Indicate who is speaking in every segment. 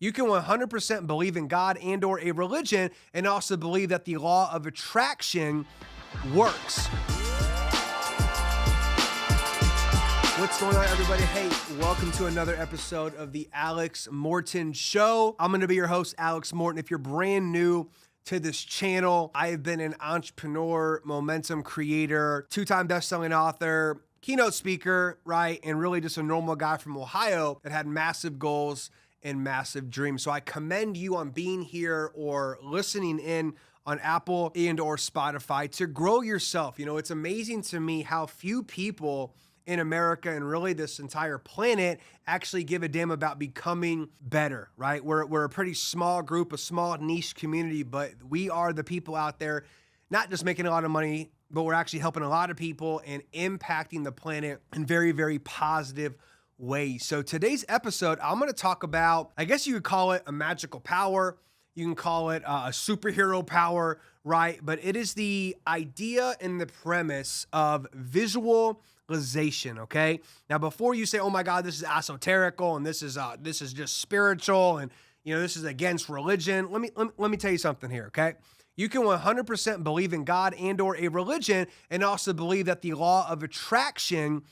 Speaker 1: You can 100% believe in God and or a religion and also believe that the law of attraction works. What's going on, everybody? Hey, welcome to another episode of the Alex Morton Show. I'm going to be your host, Alex Morton. If you're brand new to this channel, I have been an entrepreneur, momentum creator, two-time best-selling author, keynote speaker, right? And really just a normal guy from Ohio that had massive goals and massive dreams. So I commend you on being here or listening in on Apple and or Spotify to grow yourself. You know, it's amazing to me how few people in America and really this entire planet actually give a damn about becoming better, right? We're a pretty small group, a small niche community, but we are the people out there not just making a lot of money, but we're actually helping a lot of people and impacting the planet in very, very positive ways. So today's episode, I'm going to talk about, I guess you could call it a magical power. You can call it a superhero power, right? But it is the idea and the premise of visualization, okay? Now, before you say, oh my God, this is esoterical and this is just spiritual and, you know, this is against religion. Let me tell you something here, okay? You can 100% believe in God and or a religion and also believe that the law of attraction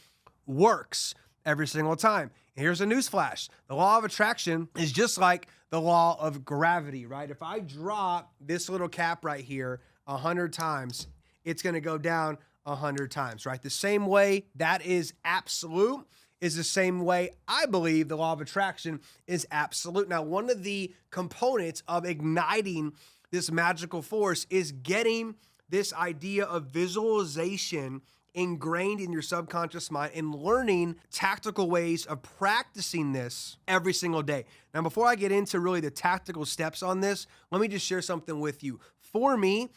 Speaker 1: works every single time. And here's a newsflash. The law of attraction is just like the law of gravity, right? If I drop this little cap right here 100 times, it's going to go down 100 times, right? The same way that is absolute is the same way I believe the law of attraction is absolute. Now, one of the components of igniting this magical force is getting this idea of visualization ingrained in your subconscious mind and learning tactical ways of practicing this every single day. Now, before I get into really the tactical steps on this, let me just share something with you. For me,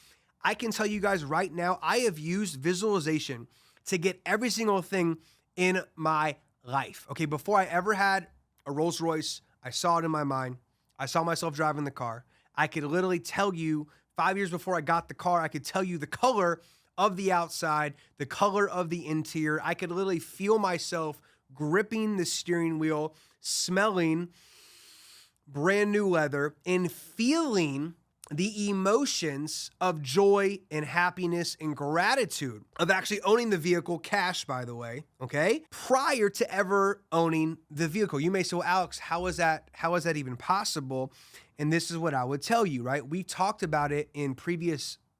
Speaker 1: I can tell you guys right now, I have used visualization to get every single thing in my life. Okay, before I ever had a Rolls Royce, I saw it in my mind. I saw myself driving the car. I could literally tell you 5 years before I got the car, I could tell you the color of the outside, the color of the interior. I could literally feel myself gripping the steering wheel, smelling brand new leather, and feeling the emotions of joy and happiness and gratitude of actually owning the vehicle, cash, by the way, okay? Prior to ever owning the vehicle. You may say, well, Alex, how is that even possible? And this is what I would tell you, right? We talked about it in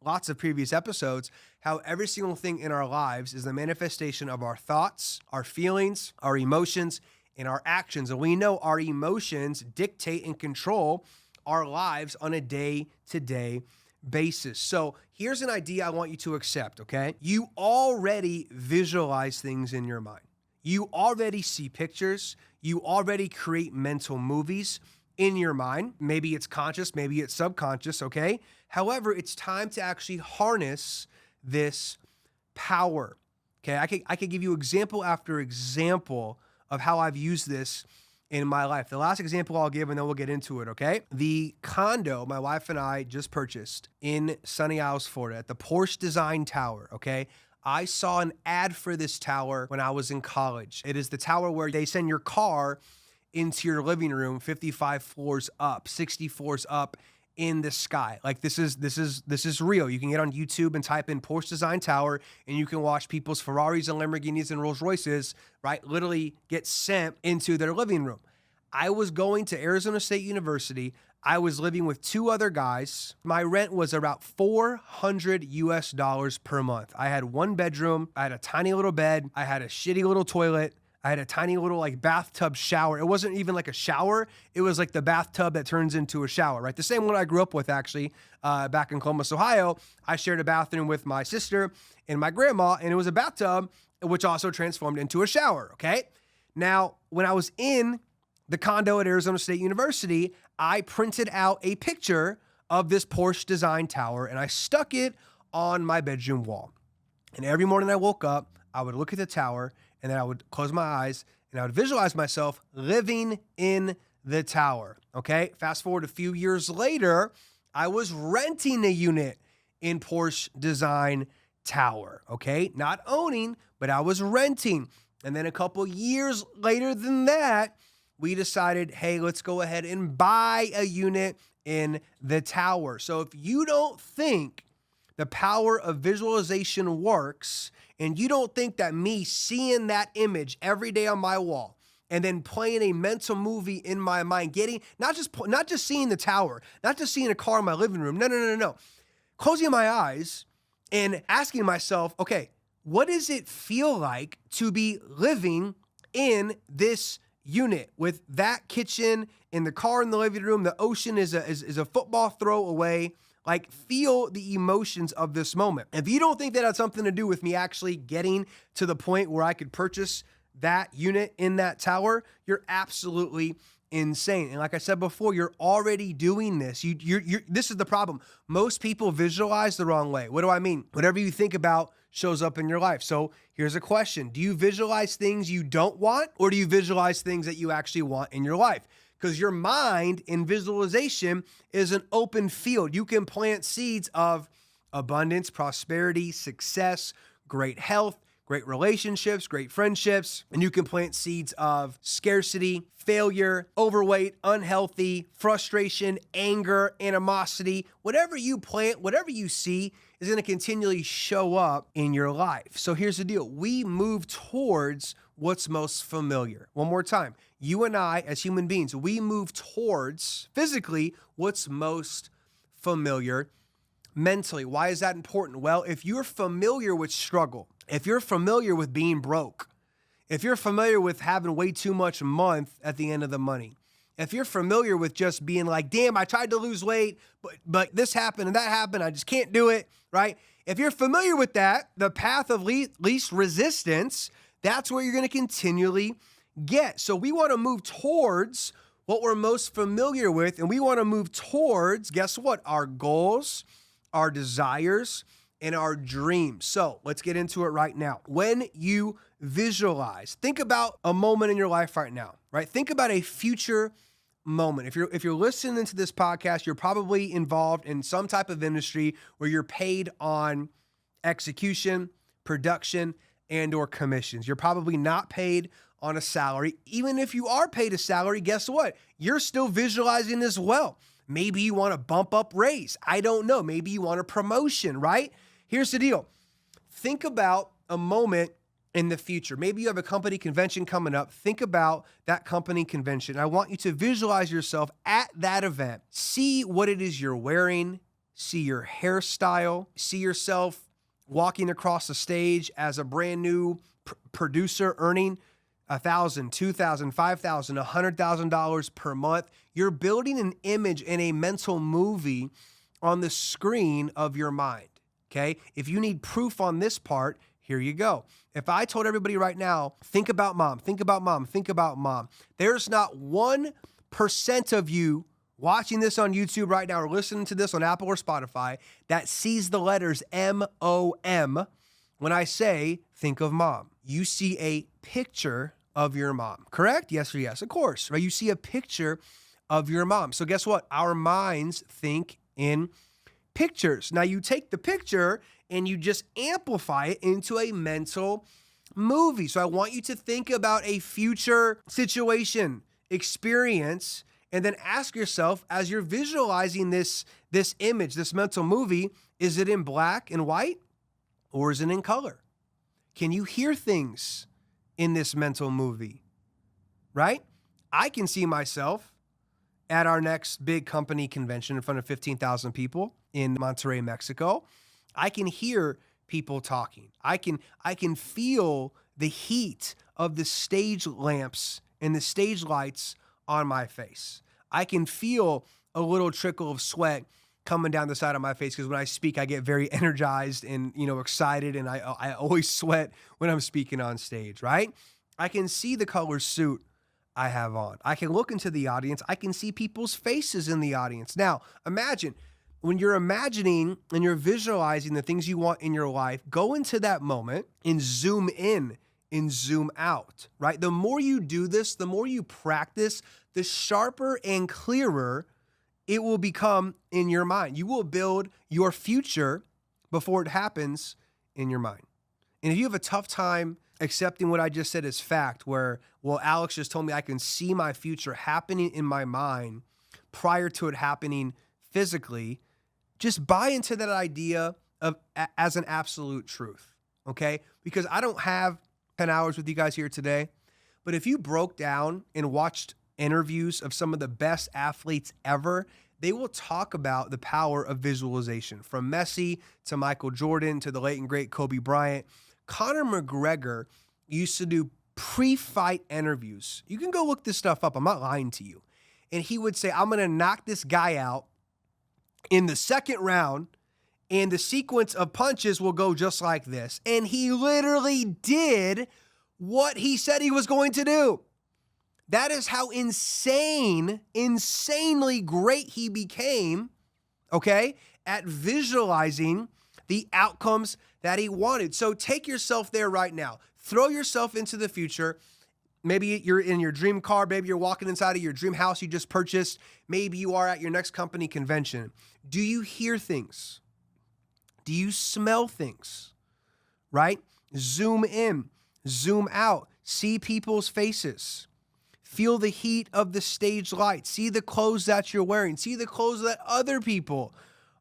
Speaker 1: lots of previous episodes, how every single thing in our lives is the manifestation of our thoughts, our feelings, our emotions, and our actions. And we know our emotions dictate and control our lives on a day-to-day basis. So here's an idea I want you to accept, okay? You already visualize things in your mind. You already see pictures. You already create mental movies in your mind. Maybe it's conscious, maybe it's subconscious, okay? However, it's time to actually harness this power, okay? I could give you example after example of how I've used this in my life. The last example I'll give, and then we'll get into it, okay? The condo my wife and I just purchased in Sunny Isles, Florida, at the Porsche Design Tower, okay? I saw an ad for this tower when I was in college. It is the tower where they send your car into your living room 55 floors up, 60 floors up in the sky. Like this is real. You can get on YouTube and type in Porsche Design Tower and you can watch people's Ferraris and Lamborghinis and Rolls Royces, right, literally get sent into their living room. I was going to Arizona State University. I was living with two other guys. My rent was about $400 per month. I had one bedroom. I had a tiny little bed. I had a shitty little toilet. I had a tiny little like bathtub shower. It wasn't even like a shower. It was like the bathtub that turns into a shower, right? The same one I grew up with actually back in Columbus, Ohio. I shared a bathroom with my sister and my grandma, and it was a bathtub, which also transformed into a shower, okay? Now, when I was in the condo at Arizona State University, I printed out a picture of this Porsche Design Tower and I stuck it on my bedroom wall. And every morning I woke up, I would look at the tower and then I would close my eyes and I would visualize myself living in the tower, okay? Fast forward a few years later, I was renting a unit in Porsche Design Tower, okay? Not owning, but I was renting. And then a couple years later than that, we decided, hey, let's go ahead and buy a unit in the tower. So if you don't think the power of visualization works, and you don't think that me seeing that image every day on my wall and then playing a mental movie in my mind, getting not just seeing the tower, not just seeing a car in my living room, no. Closing my eyes and asking myself, okay, what does it feel like to be living in this unit with that kitchen, in the car in the living room, the ocean is a football throw away? Like, feel the emotions of this moment. If you don't think that had something to do with me actually getting to the point where I could purchase that unit in that tower, you're absolutely insane. And like I said before, you're already doing this. This is the problem. Most people visualize the wrong way. What do I mean? Whatever you think about shows up in your life. So here's a question. Do you visualize things you don't want, or do you visualize things that you actually want in your life? Because your mind in visualization is an open field. You can plant seeds of abundance, prosperity, success, great health, great relationships, great friendships, and you can plant seeds of scarcity, failure, overweight, unhealthy, frustration, anger, animosity. Whatever you plant, whatever you see is going to continually show up in your life. So here's the deal. We move towards what's most familiar. One more time. You and I, as human beings, we move towards physically what's most familiar mentally. Why is that important? Well, if you're familiar with struggle, if you're familiar with being broke, if you're familiar with having way too much a month at the end of the money, if you're familiar with just being like, damn, I tried to lose weight, but this happened and that happened, I just can't do it, right? If you're familiar with that, the path of least resistance, that's where you're going to continually get. So we want to move towards what we're most familiar with, and we want to move towards, guess what? Our goals, our desires, and our dreams. So let's get into it right now. When you visualize, think about a moment in your life right now, right? Think about a future moment. If you're listening to this podcast, you're probably involved in some type of industry where you're paid on execution, production, and or commissions. You're probably not paid on a salary. Even if you are paid a salary, guess what? You're still visualizing as well. Maybe you want a bump up raise. I don't know. Maybe you want a promotion, right? Here's the deal. Think about a moment in the future. Maybe you have a company convention coming up. Think about that company convention. I want you to visualize yourself at that event. See what it is you're wearing. See your hairstyle. See yourself walking across the stage as a brand new producer earning $1,000, $2,000, $5,000, $100,000 per month. You're building an image in a mental movie on the screen of your mind, okay? If you need proof on this part, here you go. If I told everybody right now, think about mom, think about mom, think about mom, there's not 1% of you watching this on YouTube right now or listening to this on Apple or Spotify that sees the letters M-O-M when I say think of mom. You see a picture of your mom, correct? Yes or yes, of course, right? You see a picture of your mom. So guess what? Our minds think in pictures. Now you take the picture and you just amplify it into a mental movie. So I want you to think about a future situation, experience, and then ask yourself, as you're visualizing this image, this mental movie, is it in black and white or is it in color? Can you hear things in this mental movie, right? I can see myself at our next big company convention in front of 15,000 people in Monterrey, Mexico. I can hear people talking. I can feel the heat of the stage lamps and the stage lights on my face. I can feel a little trickle of sweat coming down the side of my face because when I speak, I get very energized and, excited, and I always sweat when I'm speaking on stage, right? I can see the color suit I have on. I can look into the audience. I can see people's faces in the audience. Now, imagine when you're imagining and you're visualizing the things you want in your life, go into that moment and zoom in and zoom out, right? The more you do this, the more you practice, the sharper and clearer it will become in your mind. You will build your future before it happens in your mind. And if you have a tough time accepting what I just said as fact, where, well, Alex just told me I can see my future happening in my mind prior to it happening physically, just buy into that idea of as an absolute truth, okay? Because I don't have 10 hours with you guys here today, but if you broke down and watched interviews of some of the best athletes ever, they will talk about the power of visualization. From Messi to Michael Jordan to the late and great Kobe Bryant. Conor McGregor used to do pre-fight interviews. You can go look this stuff up. I'm not lying to you. And he would say, I'm going to knock this guy out in the second round, and the sequence of punches will go just like this. And he literally did what he said he was going to do. That is how insanely great he became, okay, at visualizing the outcomes that he wanted. So take yourself there right now. Throw yourself into the future. Maybe you're in your dream car. Maybe you're walking inside of your dream house you just purchased. Maybe you are at your next company convention. Do you hear things? Do you smell things? Right? Zoom in, zoom out, see people's faces. Feel the heat of the stage light. See the clothes that you're wearing. See the clothes that other people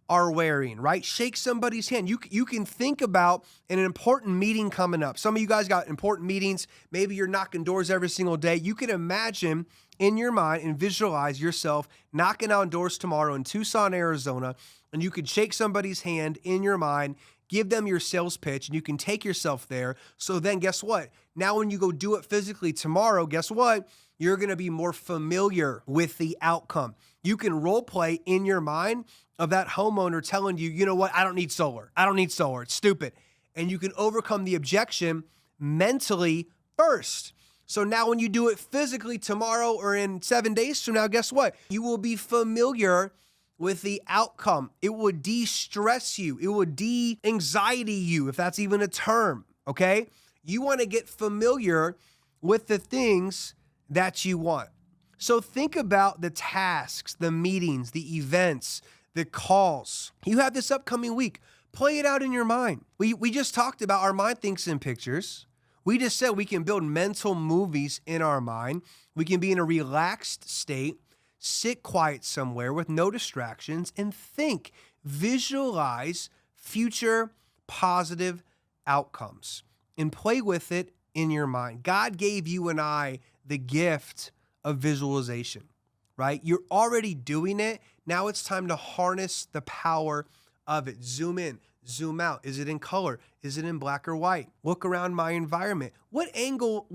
Speaker 1: are wearing, right? Shake somebody's hand. You can think about an important meeting coming up. Some of you guys got important meetings. Maybe you're knocking doors every single day. You can imagine in your mind and visualize yourself knocking on doors tomorrow in Tucson, Arizona, and you could shake somebody's hand in your mind, give them your sales pitch, and you can take yourself there. So then guess what? Now when you go do it physically tomorrow, guess what? You're going to be more familiar with the outcome. You can role play in your mind of that homeowner telling you, you know what? I don't need solar. I don't need solar. It's stupid. And you can overcome the objection mentally first. So now when you do it physically tomorrow or in 7 days from now, guess what? You will be familiar with the outcome. It would de-stress you. It would de-anxiety you, if that's even a term, okay? You want to get familiar with the things that you want. So think about the tasks, the meetings, the events, the calls. You have this upcoming week. Play it out in your mind. We just talked about our mind thinks in pictures. We just said we can build mental movies in our mind. We can be in a relaxed state, sit quiet somewhere with no distractions, and think, visualize future positive outcomes and play with it in your mind. God gave you and I the gift of visualization, right? You're already doing it. Now it's time to harness the power of it. Zoom in, zoom out. Is it in color? Is it in black or white? Look around my environment. What angle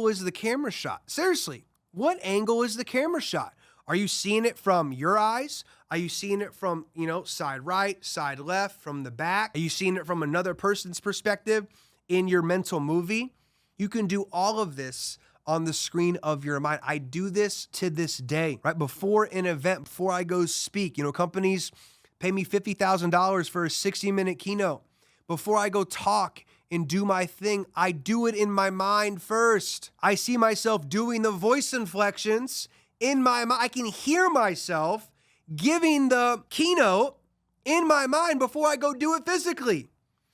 Speaker 1: is the camera shot? Seriously, what angle is the camera shot? Are you seeing it from your eyes? Are you seeing it from, side right, side left, from the back? Are you seeing it from another person's perspective in your mental movie? You can do all of this on the screen of your mind. I do this to this day, right? Before an event, before I go speak, companies pay me $50,000 for a 60-minute keynote. Before I go talk and do my thing, I do it in my mind first. I see myself doing the voice inflections in my mind. I can hear myself giving the keynote in my mind before I go do it physically.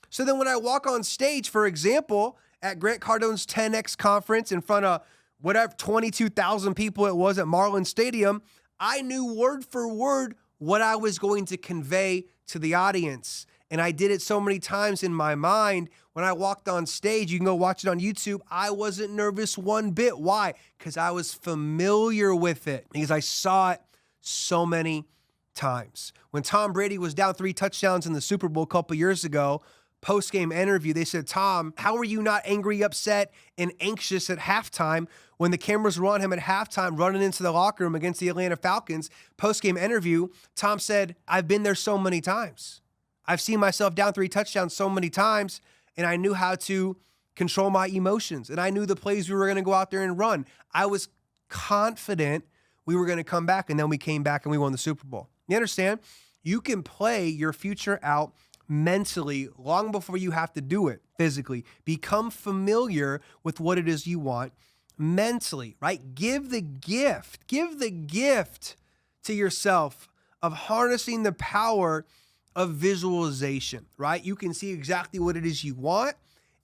Speaker 1: So then when I walk on stage, for example, at Grant Cardone's 10X conference in front of whatever 22,000 people it was at Marlin Stadium, I knew word for word what I was going to convey to the audience. And I did it so many times in my mind. When I walked on stage, you can go watch it on YouTube, I wasn't nervous one bit. Why? Because I was familiar with it, because I saw it so many times. When Tom Brady was down 3 touchdowns in the Super Bowl a couple years ago, post-game interview, they said, Tom, how were you not angry, upset, and anxious at halftime when the cameras were on him at halftime running into the locker room against the Atlanta Falcons? Post-game interview, Tom said, I've been there so many times. I've seen myself down 3 touchdowns so many times, and I knew how to control my emotions, and I knew the plays we were going to go out there and run. I was confident we were going to come back, and then we came back and we won the Super Bowl. You understand? You can play your future out mentally long before you have to do it physically. Become familiar with what it is you want mentally, right? Give the gift to yourself of harnessing the power of visualization, right? You can see exactly what it is you want,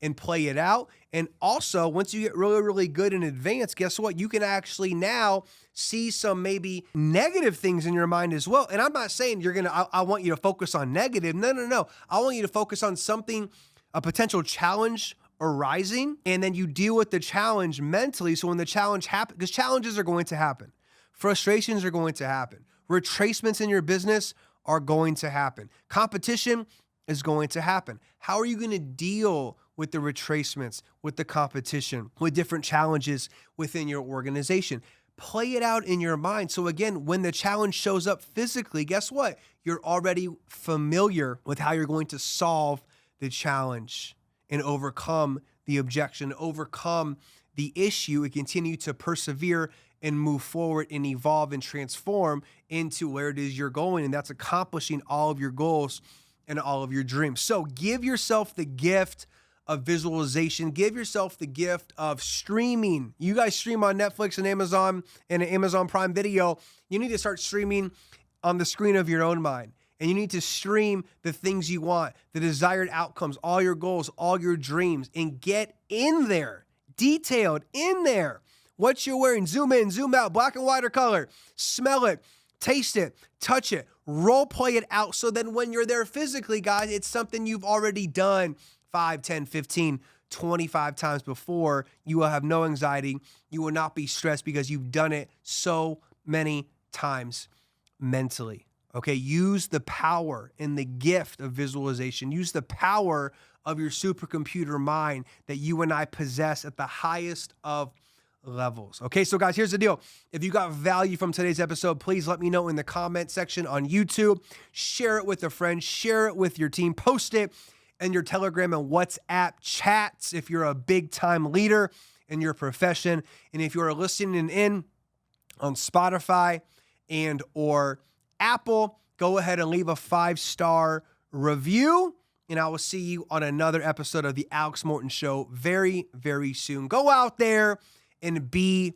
Speaker 1: and play it out. And also, once you get really, really good in advance, guess what? You can actually now see some maybe negative things in your mind as well. And I'm not saying I want you to focus on negative. No. I want you to focus on something, a potential challenge arising, and then you deal with the challenge mentally. So when the challenge happens, because challenges are going to happen, frustrations are going to happen, retracements in your business are going to happen, competition is going to happen. How are you going to deal with the retracements, with the competition, with different challenges within your organization? Play it out in your mind. So again, when the challenge shows up physically, guess what? You're already familiar with how you're going to solve the challenge and overcome the objection, overcome the issue, and continue to persevere and move forward and evolve and transform into where it is you're going. And that's accomplishing all of your goals and all of your dreams. So give yourself the gift of visualization. Give yourself the gift of streaming. You guys stream on Netflix and Amazon and Amazon Prime Video. You need to start streaming on the screen of your own mind. And you need to stream the things you want, the desired outcomes, all your goals, all your dreams, and get in there, detailed in there. What you're wearing, zoom in, zoom out, black and white or color, smell it, taste it, touch it, role play it out. So then when you're there physically, guys, it's something you've already done 5, 10, 15, 25 times before. You will have no anxiety. You will not be stressed because you've done it so many times mentally. Okay, use the power and the gift of visualization. Use the power of your supercomputer mind that you and I possess at the highest of levels. Okay, so guys, here's the deal. If you got value from today's episode, please let me know in the comment section on YouTube. Share it with a friend. Share it with your team. Post it in your Telegram and WhatsApp chats if you're a big-time leader in your profession. And if you're listening in on Spotify and or Apple, go ahead and leave a 5-star review, and I will see you on another episode of the Alex Morton Show very, very soon. Go out there and be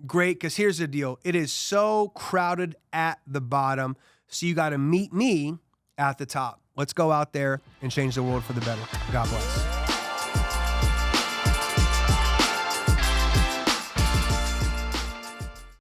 Speaker 1: great, because here's the deal. It is so crowded at the bottom, so you got to meet me at the top. Let's go out there and change the world for the better. God bless.